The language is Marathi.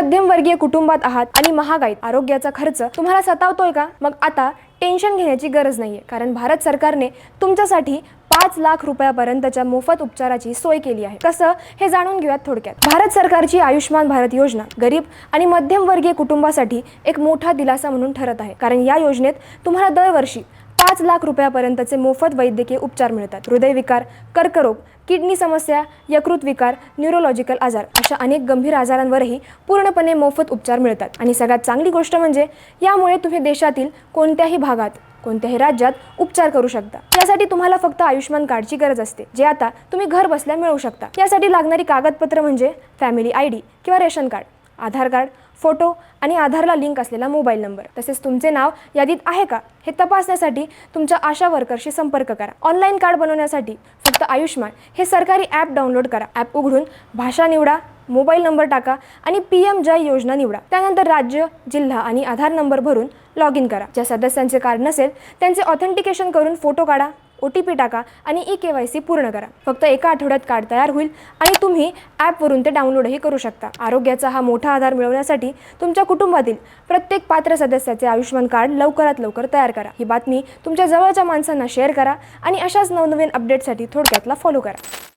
मध्यमवर्गीय कुटुंबात आहात आणि महागाईत आरोग्याचा खर्च तुम्हाला सतावतोय का? मग आता टेन्शन घेण्याची गरज नाहीये, कारण भारत सरकारने तुमच्यासाठी 5 लाख रुपयापर्यंतच्या मोफत उपचाराची सोय केली आहे। कसं हे जाणून घेऊयात थोडक्यात। भारत सरकारची आयुष्मान भारत योजना गरीब आणि मध्यमवर्गीय कुटुंबासाठी एक मोठा दिलासा म्हणून ठरत आहे, कारण या योजनेत तुम्हाला दरवर्षी 5 लाख रुपयापर्यंतचे मोफत वैद्यकीय उपचार मिळतात। हृदयविकार, कर्करोग, किडनी समस्या, यकृत विकार, न्यूरोलॉजिकल आजार अशा अनेक गंभीर आजारांवरही पूर्णपणे मोफत उपचार मिळतात। आणि सगळ्यात चांगली गोष्ट म्हणजे यामुळे तुम्ही देशातील कोणत्याही भागात, कोणत्याही राज्यात उपचार करू शकता। यासाठी तुम्हाला फक्त आयुष्मान कार्डची गरज असते, जे आता तुम्ही घर बसल्या मिळवू शकता। यासाठी लागणारी कागदपत्र म्हणजे फॅमिली ID किंवा रेशन कार्ड, आधार कार्ड, फोटो आणि आधारला लिंक असलेला मोबाईल नंबर, तसेच तुमचे नाव यादीत आहे का हे तपासण्यासाठी तुमच्या आशा वर्करशी संपर्क करा। ऑनलाईन कार्ड बनवण्यासाठी फक्त आयुष्मान हे सरकारी ॲप डाउनलोड करा। ॲप उघडून भाषा निवडा, मोबाईल नंबर टाका आणि PM जय योजना निवडा। त्यानंतर राज्य, जिल्हा आणि आधार नंबर भरून लॉग इन करा। ज्या सदस्यांचे कार्ड नसेल त्यांचे ऑथेंटिकेशन करून फोटो काढा, OTP टाका आणि KYC पूर्ण करा। फक्त एका आठवड्यात कार्ड तयार होईल आणि तुम्ही ॲपवरून ते डाउनलोडही करू शकता। आरोग्याचा हा मोठा आधार मिळवण्यासाठी तुमच्या कुटुंबातील प्रत्येक पात्र सदस्याचे आयुष्मान कार्ड लवकरात लवकर तयार करा। ही बातमी तुमच्या जवळच्या माणसांना शेअर करा आणि अशाच नवनवीन अपडेटसाठी थोडक्यातला फॉलो करा।